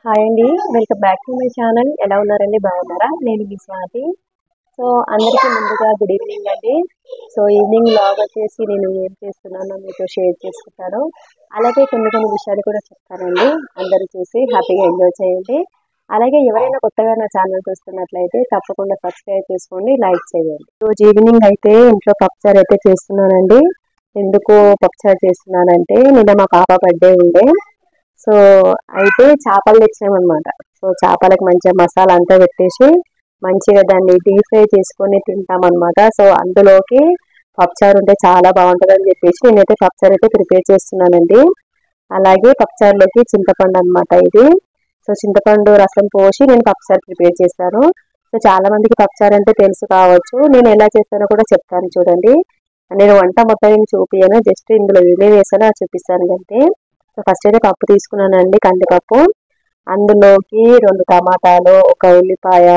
Hi అండి. Welcome back to my channel. ఎలా ఉన్నారండి? బాగున్నారా? నేను మీ స్వాతి. సో అందరికీ ముందుగా గుడ్ ఈవినింగ్ అండి. సో ఈవినింగ్ వ్లాగ్ వచ్చేసి నేను ఏం చేస్తున్నానో మీతో షేర్ చేసుకుంటాను. అలాగే కొన్ని విషయాలు కూడా చెప్తానండి. అందరూ చూసి హ్యాపీగా ఎంజాయ్ చేయండి. అలాగే ఎవరైనా కొత్తగా నా ఛానల్ చూస్తున్నట్లయితే తప్పకుండా సబ్స్క్రైబ్ చేసుకోండి, లైక్ చేయండి. రోజు ఈవినింగ్ అయితే ఇంట్లో పప్పుచారు అయితే చేస్తున్నానండి. ఎందుకు పప్పుచారు చేస్తున్నానంటే నిన్న మా పాప బర్త్డే ఉండే. సో అయితే చేపలు తెచ్చామన్నమాట. సో చేపలకు మంచిగా మసాలా అంతా పెట్టేసి మంచిగా దాన్ని డీప్ ఫ్రై చేసుకొని తింటామన్నమాట. సో అందులోకి పప్పుచారు ఉంటే చాలా బాగుంటుంది అని చెప్పేసి నేనైతే పప్పుచారు అయితే ప్రిపేర్ చేస్తున్నానండి. అలాగే పప్పుచారులోకి చింతపండు అనమాట ఇది. సో చింతపండు రసం పోసి నేను పప్పుచారు ప్రిపేర్ చేస్తాను. సో చాలా మందికి పప్పుచారు అంటే తెలుసు కావచ్చు. నేను ఎలా చేస్తానో కూడా చెప్తాను చూడండి. నేను వంట మొత్తం ఏం చూపియను, జస్ట్ ఇందులో ఏమేమి వేసానో చూపిస్తాను అంతే. సో ఫస్ట్ అయితే పప్పు తీసుకున్నానండి, కందిపప్పు. అందులోకి 2 టమాటాలు, ఒక ఉల్లిపాయ,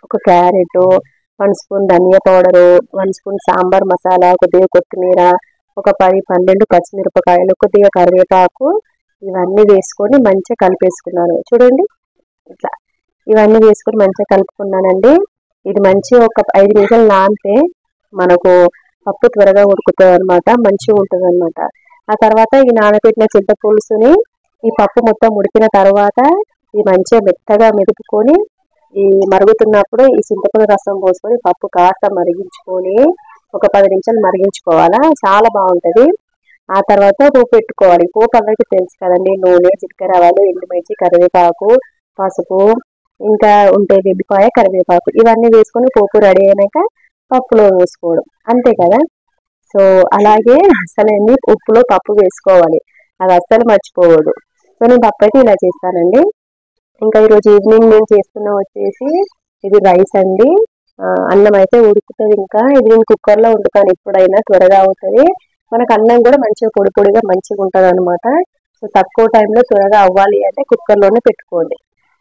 ఒక క్యారెట్, 1 స్పూన్ ధనియా పౌడరు, 1 స్పూన్ సాంబార్ మసాలా, కొద్దిగా కొత్తిమీర, ఒక 10-12 పచ్చిమిరపకాయలు, కొద్దిగా కరివేపాకు, ఇవన్నీ వేసుకొని మంచిగా కలిపేసుకున్నాను చూడండి. ఇట్లా ఇవన్నీ వేసుకొని మంచిగా కలుపుకున్నానండి. ఇది మంచిగా ఒక 5 నిమిషాలు నానితే మనకు పప్పు త్వరగా ఉడుకుతుంది అనమాట, మంచిగా ఉంటుంది అనమాట. ఆ తర్వాత ఈ నానబెట్టిన చింతపులుసుని ఈ పప్పు మొత్తం ఉడికిన తర్వాత ఈ మంచిగా మెత్తగా మెదుపుకొని ఈ మరుగుతున్నప్పుడు ఈ చింతపండు రసం పోసుకొని పప్పు కాస్త మరిగించుకొని ఒక 10 నిమిషాలు మరిగించుకోవాలా, చాలా బాగుంటది. ఆ తర్వాత పోపు పెట్టుకోవాలి. పోపు అందరికీ తెలుసు కదండి. నూనె, జీలకర్ర, ఆవాలు, ఎండుమిర్చి, కరివేపాకు, పసుపు, ఇంకా ఉంటే వెల్లిపాయ, కరివేపాకు, ఇవన్నీ వేసుకొని పోపు రెడీ అయినాక పప్పులో వేసుకోవడం, అంతే కదా. సో అలాగే అసలు ఉప్పులో పప్పు వేసుకోవాలి, అది అస్సలు మర్చిపోవద్దు. సో నేను పప్పు అయితే ఇలా చేస్తానండి. ఇంకా ఈరోజు ఈవినింగ్ నేను చేస్తున్న వచ్చేసి ఇది రైస్ అండి. అన్నం అయితే ఉడుకుతుంది. ఇంకా ఇది నేను కుక్కర్లో వండుతాను, ఎప్పుడైనా త్వరగా అవుతుంది. మనకు అన్నం కూడా మంచిగా పొడి పొడిగా మంచిగా ఉంటుంది అనమాట. సో తక్కువ టైంలో త్వరగా అవ్వాలి అంటే కుక్కర్లోనే పెట్టుకోండి.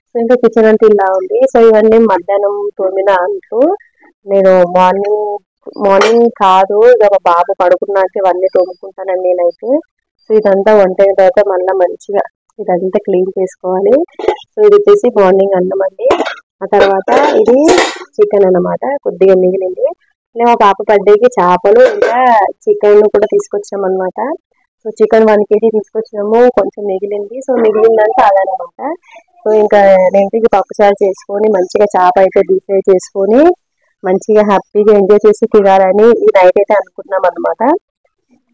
సో ఇంకా కిచెన్ అంతా ఇలా ఉంది. సో ఇవన్నీ మధ్యాహ్నం తోమిన అంటూ నేను మార్నింగ్ కాదు, ఇక మా బాబు పడుకున్నాక ఇవన్నీ తోముకుంటానండి నేనైతే. సో ఇదంతా వంట అయిన తర్వాత మళ్ళీ మంచిగా ఇదంతా క్లీన్ చేసుకోవాలి. సో ఇది వచ్చేసి మార్నింగ్ అన్నం అండి. ఆ తర్వాత ఇది చికెన్ అన్నమాట, కొద్దిగా మిగిలింది. మేము మా పాప బర్త్డేకి చేపలు ఇంకా చికెన్ కూడా తీసుకొచ్చామన్నమాట. సో చికెన్ 1 kg తీసుకొచ్చినాము, కొంచెం మిగిలింది. సో మిగిలిందంటే అదనమాట. సో ఇంకా నేను పప్పుచారు చేసుకొని మంచిగా చేప అయితే డీప్ ఫ్రై చేసుకొని మంచిగా హ్యాపీగా ఎంజాయ్ చేసి తినాలని ఈ నైట్ అయితే అనుకుంటున్నాం అనమాట.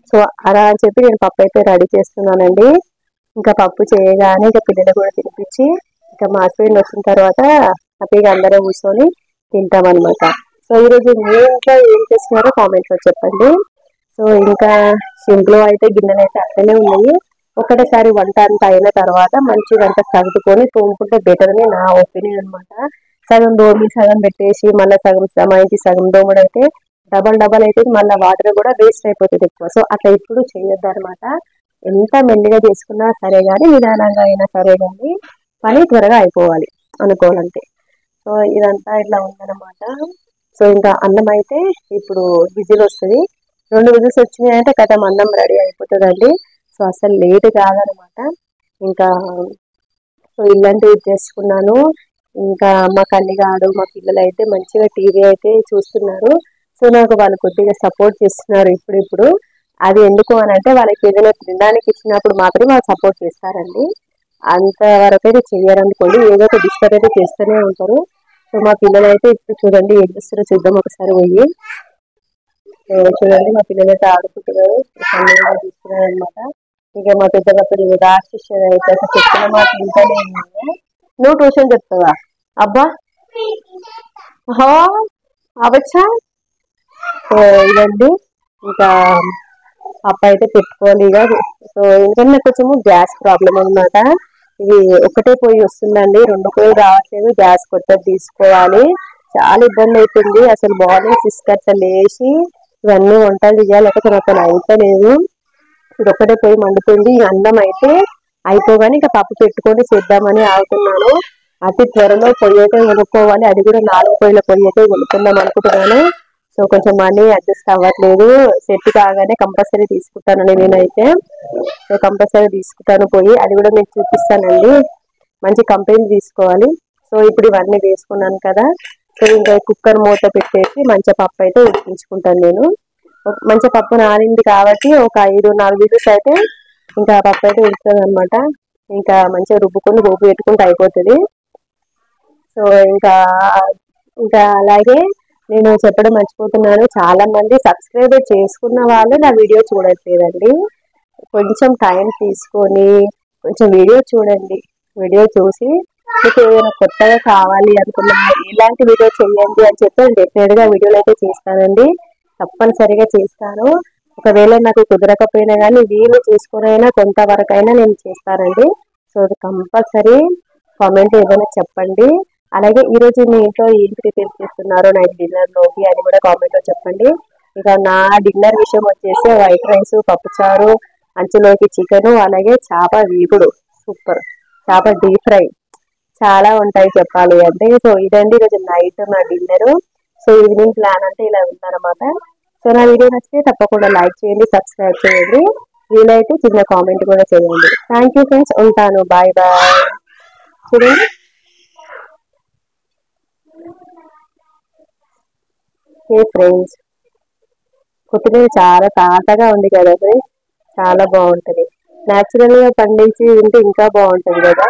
సో అలా అని చెప్పి నేను పప్పు అయితే రెడీ చేస్తున్నానండి. ఇంకా పప్పు చేయగానే ఇక పిల్లలు కూడా తినిపించి ఇంకా మా హస్బెండ్ వచ్చిన తర్వాత హ్యాపీగా అందరం కూర్చొని తింటామన్నమాట. సో ఈరోజు మీ ఇంట్లో ఏం చేస్తున్నారో కామెంట్స్లో చెప్పండి. సో ఇంకా సింక్లో అయితే గిన్నెలు అయితే అట్లనే ఉన్నాయి. ఒకటేసారి వంట అంతా అయిన తర్వాత మంచిగా అంతా సర్దుకొని తోముకుంటే బెటర్ అని నా ఒపీనియన్ అనమాట. సగం దోమి సగం పెట్టేసి మళ్ళీ సగం సమాయించి సగం దోమడు అయితే డబల్ అయితే మళ్ళీ వాటర్ కూడా వేస్ట్ అయిపోతుంది ఎక్కువ. సో అట్లా ఎప్పుడు చేయొద్దు అనమాట. ఎంత మెల్లిగా చేసుకున్నా సరే కానీ, నిదానంగా అయినా సరే కానీ పని త్వరగా అయిపోవాలి అనుకోవాలంటే. సో ఇదంతా ఇట్లా ఉందన్నమాట. సో ఇంకా అన్నం అయితే ఇప్పుడు విజిల్ వస్తుంది. 2 విజిల్స్ వచ్చినాయి అంటే కథం అన్నం రెడీ అయిపోతుందండి. సో అసలు లేట్ కాదనమాట. ఇంకా సో ఇలాంటివి చేసుకున్నాను. ఇంకా మా కన్నిగాడు మా పిల్లలు అయితే మంచిగా టీవీ అయితే చూస్తున్నారు. సో నాకు వాళ్ళు కొద్దిగా సపోర్ట్ చేస్తున్నారు ఇప్పుడు. అది ఎందుకు అని అంటే వాళ్ళకి ఏదైనా తినడానికి ఇచ్చినప్పుడు మాత్రమే వాళ్ళు సపోర్ట్ చేస్తారండి. అంతవరకు అయితే చెయ్యారనుకోండి, ఏదో ఒక డిస్టర్బ్ అయితే చేస్తూనే ఉంటారు. సో మా పిల్లలు అయితే ఇప్పుడు చూడండి ఏం చేస్తారో చూద్దాం ఒకసారి పోయి. చూడండి మా పిల్లలు అయితే ఆడుకుంటున్నారు, తీసుకున్నారు అనమాట. ఇక మా పెద్దప్పుడు రాక్షసు అయితే అసలు చెప్పిన మాట ఇంటనే. నువ్వు ట్యూషన్ చెప్తావా? అబ్బా అవచ్చా. సో ఇదండి ఇంకా పప్పు అయితే పెట్టుకోవాలి ఇక. సో ఎందుకంటే కొంచెము గ్యాస్ ప్రాబ్లం అనమాట. ఇది ఒకటే పొయ్యి వస్తుందండి, 2 పొయ్యి రావట్లేదు. గ్యాస్ కొత్తది తీసుకోవాలి, చాలా ఇబ్బంది అవుతుంది. అసలు మార్నింగ్ 6 అట్లా లేచి ఇవన్నీ వంటలు చేయాలి, లేకపోతే అసలు అయిపోలేదు. ఇది ఒకటే పొయ్యి మండుతుంది. ఈ అన్నం అయితే అయిపోగానే ఇంకా పప్పు పెట్టుకొని చేద్దామని ఆగుతున్నాను. అతి త్వరలో పొయ్యి అయితే కొనుక్కోవాలి, అది కూడా 4 పొయ్యిల పొయ్యి అయితే కొనుక్కుందాం అనుకుంటున్నాను. సో కొంచెం మనీ అడ్జస్ట్ అవ్వట్లేదు. సెట్ కాగానే కంపల్సరీ తీసుకుంటానండి నేనైతే. సో కంపల్సరీ తీసుకుంటాను పొయ్యి, అది కూడా మీకు చూపిస్తానండి. మంచి కంపెనీ తీసుకోవాలి. సో ఇప్పుడు ఇవన్నీ వేసుకున్నాను కదా, సో ఇంకా కుక్కర్ మూత పెట్టేసి మంచి పప్పు అయితే ఉడికించుకుంటాను నేను. మంచి పప్పు నానింది కాబట్టి ఒక 4 విజిల్స్ అయితే ఇంకా పప్పు అయితే ఉడుకుతుంది అనమాట. ఇంకా మంచిగా రుబ్బుకొని పోపు పెట్టుకుంటే అయిపోతుంది. సో ఇంకా ఇంకా అలాగే నేను చెప్పడం మర్చిపోతున్నాను, చాలా మంది సబ్స్క్రైబ్ చేసుకున్న వాళ్ళు నా వీడియో చూడట్లేదండి. కొంచెం టైం తీసుకొని కొంచెం వీడియో చూడండి. వీడియో చూసి మీకు ఏదైనా కొత్తగా కావాలి అనుకున్నా ఇలాంటి వీడియో చేయండి అని చెప్పి డెఫినెట్ గా వీడియోలు అయితే చేస్తానండి, తప్పనిసరిగా చేస్తాను. ఒకవేళ నాకు కుదరకపోయినా కానీ వీలు చేసుకునైనా కొంతవరకైనా నేను చేస్తానండి. సో అది కంపల్సరీ కామెంట్ ఏదైనా చెప్పండి. అలాగే ఈరోజు మీ ఇంట్లో ఏం ప్రిపేర్ చేస్తున్నారో నైట్ డిన్నర్ లోకి అని కూడా కామెంట్ లో చెప్పండి. ఇక నా డిన్నర్ విషయం వచ్చేసి వైట్ రైస్, పప్పుచారు, అంచులోకి చికెన్, అలాగే చేప వేపుడు, సూపర్ చేప డీప్ ఫ్రై, చాలా ఉంటాయి చెప్పాలి అంటే. సో ఇదండి ఈరోజు నైట్ నా డిన్నర్. సో ఈవినింగ్ ప్లాన్ అంటే ఇలా ఉందన్నమాట. సో నా వీడియో నచ్చితే తప్పకుండా లైక్ చేయండి, సబ్స్క్రైబ్ చేయండి, వీలైతే చిన్న కామెంట్ కూడా చేయండి. థ్యాంక్ యూ ఫ్రెండ్స్, ఉంటాను, బాయ్ బాయ్. చూడండి ఫ్రెండ్స్, కొత్తిమీర చాలా తాజాగా ఉంది కదా ఫ్రెండ్స్, చాలా బాగుంటుంది. న్యాచురల్ గా పండించి ఉంటే ఇంకా బాగుంటుంది కదా.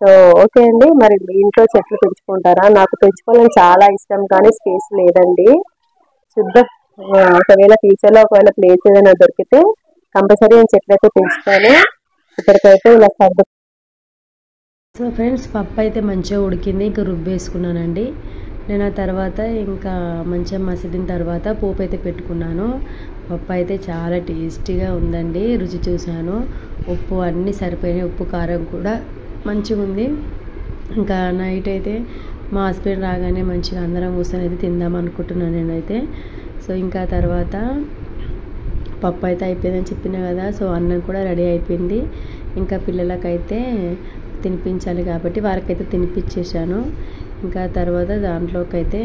సో ఓకే అండి, మరి మీ ఇంట్లో చెట్లు పెంచుకుంటారా? నాకు పెంచుకోవాలని చాలా ఇష్టం కానీ స్పేస్ లేదండి. చూద్దాం, ఒకవేళ ఫ్యూచర్ లో ఒకవేళ ప్లేస్ ఏదైనా దొరికితే కంపల్సరీ నేను చెట్లు అయితే పెంచుతాను. ఇప్పటికైతే ఇలా సర్దు. సో ఫ్రెండ్స్, పప్పు అయితే మంచిగా ఉడికింది, ఇంకా రుబ్బేసుకున్నానండి నేను. ఆ తర్వాత ఇంకా మంచిగా మసిలిన తర్వాత పోపు అయితే పెట్టుకున్నాను. పప్పు అయితే చాలా టేస్టీగా ఉందండి, రుచి చూశాను. ఉప్పు అన్నీ సరిపోయినాయి, ఉప్పు కారం కూడా మంచిగా ఉంది. ఇంకా నైట్ అయితే మా హస్బెండ్ రాగానే మంచిగా అందరం కూర్చొని అయితే తిందాం అనుకుంటున్నాను నేనైతే. సో ఇంకా తర్వాత పప్పు అయితే అయిపోయిందని చెప్పిన కదా, సో అన్నం కూడా రెడీ అయిపోయింది. ఇంకా పిల్లలకైతే తినిపించాలి కాబట్టి వారికైతే తినిపించేసాను. ఇంకా తర్వాత దాంట్లోకి అయితే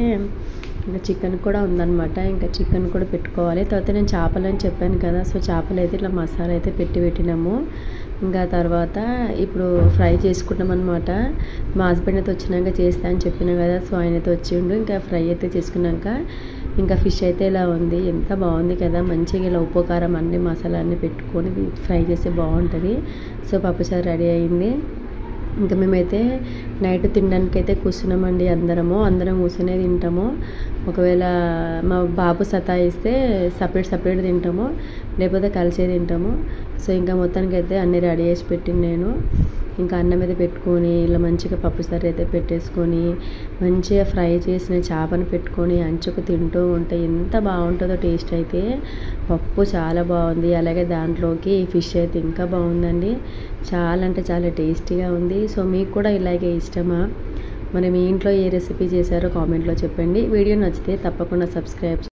ఇంకా చికెన్ కూడా ఉందన్నమాట, ఇంకా చికెన్ కూడా పెట్టుకోవాలి. తర్వాత నేను చేపలు అని చెప్పాను కదా, సో చేపలు అయితే ఇట్లా మసాలా అయితే పెట్టినాము. ఇంకా తర్వాత ఇప్పుడు ఫ్రై చేసుకుంటాం అనమాట. మా హస్బెండ్ అయితే వచ్చినాక చేస్తా అని చెప్పినా కదా, సో ఆయన అయితే వచ్చిండు. ఇంకా ఫ్రై అయితే చేసుకున్నాక ఇంకా ఫిష్ అయితే ఇలా ఉంది, ఎంత బాగుంది కదా. మంచిగా ఇలా ఉప్పు కారం అన్ని మసాలా అన్నీ పెట్టుకొని ఫ్రై చేస్తే బాగుంటుంది. సో పప్పుచారు రెడీ అయింది. ఇంకా మేమైతే నైట్ తినడానికి అయితే కూర్చున్నామండి. అందరం కూర్చునే తింటాము. ఒకవేళ మా బాబు సతాయిస్తే సపరేట్ తింటాము, లేకపోతే కలిసే తింటాము. సో ఇంకా మొత్తానికి అయితే అన్నీ రెడీ చేసి పెట్టింది నేను. ఇంకా అన్నం అయితే పెట్టుకొని ఇలా మంచిగా పప్పుసారి అయితే పెట్టేసుకొని మంచిగా ఫ్రై చేసిన చేపను పెట్టుకొని అంచుకు తింటూ ఉంటే ఎంత బాగుంటుందో టేస్ట్ అయితే. పప్పు చాలా బాగుంది, అలాగే దాంట్లోకి ఫిష్ అయితే ఇంకా బాగుందండి. చాలా అంటే చాలా టేస్టీగా ఉంది. సో మీకు కూడా ఇలాగే ఇష్టమా? మరి మీ ఇంట్లో ఏ రెసిపీ చేశారో కామెంట్లో చెప్పండి. వీడియో నచ్చితే తప్పకుండా సబ్స్క్రైబ్